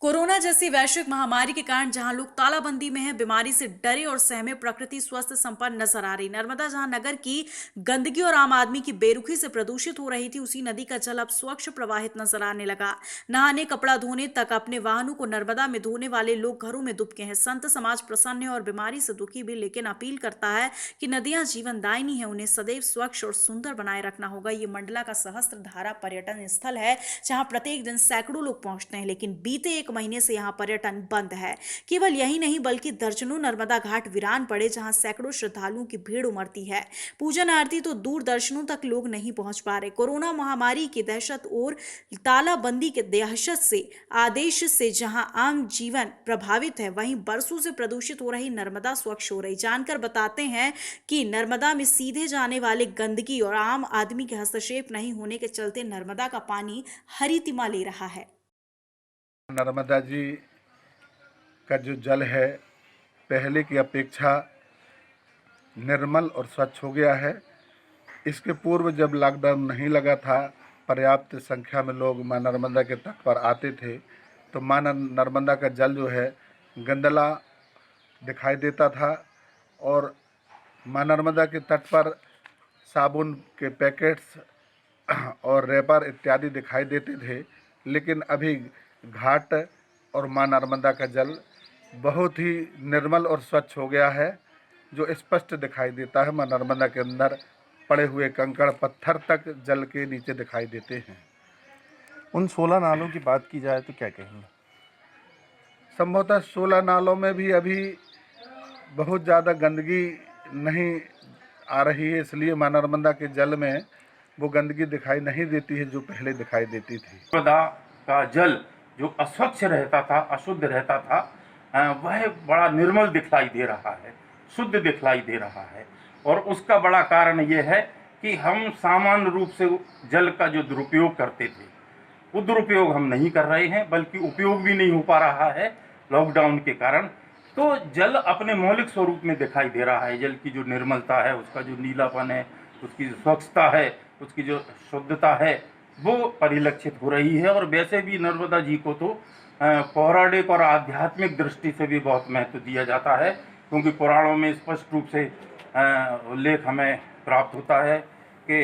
Corona जैसी वैश्विक महामारी के कारण जहां लोग तालाबंदी में हैं, बीमारी से डरे और सहमे, प्रकृति स्वस्थ संपन्न नजर आ रही। नर्मदा जहां नगर की गंदगी और आम आदमी की बेरुखी से प्रदूषित हो रही थी, उसी नदी का जल अब स्वच्छ प्रवाहित नजर आने लगा। नहाने, कपड़ा धोने तक अपने वाहनों को नर्मदा में धोने वाले लोग घरों में दुबके हैं। संत समाज प्रसन्न है और बीमारी से दुखी भी, लेकिन अपील करता है कि नदियां जीवनदायिनी है, उन्हें सदैव स्वच्छ और सुंदर बनाए रखना होगा। ये मंडला का सहस्त्रधारा पर्यटन स्थल है, जहां प्रत्येक दिन सैकड़ों लोग पहुंचते हैं, लेकिन बीते एक महीने से यहां पर्यटन बंद है। केवल यही नहीं, बल्कि दर्जनों नर्मदा घाट वीरान पड़े, जहां सैकड़ों श्रद्धालुओं की भीड़ उमड़ती है। पूजन आरती तो दूर दर्शनों तक लोग नहीं पहुंच पा रहे। कोरोना महामारी की दहशत और तालाबंदी के दहशत से आदेश से जहां आम जीवन प्रभावित है, वहीं बरसों से प्रदूषित हो रही नर्मदा स्वच्छ हो रही। जानकर बताते हैं कि नर्मदा में सीधे जाने वाले गंदगी और आम आदमी के हस्तक्षेप नहीं होने के चलते नर्मदा का पानी हरितिमा ले रहा है। नर्मदा जी का जो जल है पहले की अपेक्षा निर्मल और स्वच्छ हो गया है। इसके पूर्व जब लॉकडाउन नहीं लगा था, पर्याप्त संख्या में लोग मां नर्मदा के तट पर आते थे, तो मां नर्मदा का जल जो है गंदला दिखाई देता था और मां नर्मदा के तट पर साबुन के पैकेट्स और रैपर इत्यादि दिखाई देते थे। लेकिन अभी घाट और मां नर्मदा का जल बहुत ही निर्मल और स्वच्छ हो गया है, जो स्पष्ट दिखाई देता है। मां नर्मदा के अंदर पड़े हुए कंकड़ पत्थर तक जल के नीचे दिखाई देते हैं। उन 16 नालों की बात की जाए तो क्या कहेंगे? संभवतः 16 नालों में भी अभी बहुत ज़्यादा गंदगी नहीं आ रही है, इसलिए मां नर्मदा के जल में वो गंदगी दिखाई नहीं देती है जो पहले दिखाई देती थी। नर्मदा का जल जो अस्वच्छ रहता था, अशुद्ध रहता था, वह बड़ा निर्मल दिखलाई दे रहा है, शुद्ध दिखलाई दे रहा है। और उसका बड़ा कारण यह है कि हम सामान्य रूप से जल का जो दुरुपयोग करते थे, वो दुरुपयोग हम नहीं कर रहे हैं, बल्कि उपयोग भी नहीं हो पा रहा है लॉकडाउन के कारण। तो जल अपने मौलिक स्वरूप में दिखाई दे रहा है। जल की जो निर्मलता है, उसका जो नीलापन है, उसकी जो स्वच्छता है, उसकी जो शुद्धता है, वो परिलक्षित हो रही है। और वैसे भी नर्मदा जी को तो पौराणिक और आध्यात्मिक दृष्टि से भी बहुत महत्व दिया जाता है, क्योंकि पुराणों में स्पष्ट रूप से उल्लेख हमें प्राप्त होता है कि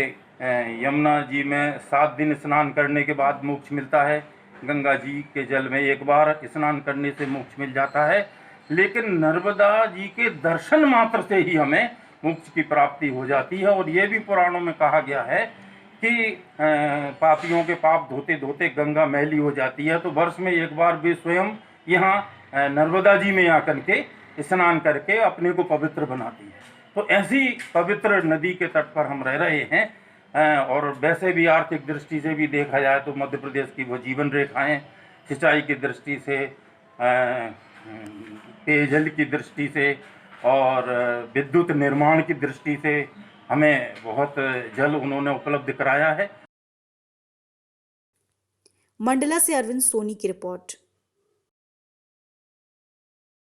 यमुना जी में 7 दिन स्नान करने के बाद मोक्ष मिलता है, गंगा जी के जल में एक बार स्नान करने से मोक्ष मिल जाता है। लेकिन नर्मदा जी के दर्शन मात्र से ही हमें मोक्ष की प्राप्ति हो जाती है। और ये भी पुराणों में कहा गया है कि पापियों के पाप धोते धोते गंगा मैली हो जाती है, तो वर्ष में एक बार वे स्वयं यहाँ नर्मदा जी में आकर के स्नान करके अपने को पवित्र बनाती है। तो ऐसी पवित्र नदी के तट पर हम रह रहे हैं। और वैसे भी आर्थिक दृष्टि से भी देखा जाए तो मध्य प्रदेश की वो जीवन रेखाएं, सिंचाई की दृष्टि से, पेयजल की दृष्टि से और विद्युत निर्माण की दृष्टि से हमें बहुत जल उन्होंने उपलब्ध कराया है। मंडला से अरविंद सोनी की रिपोर्ट।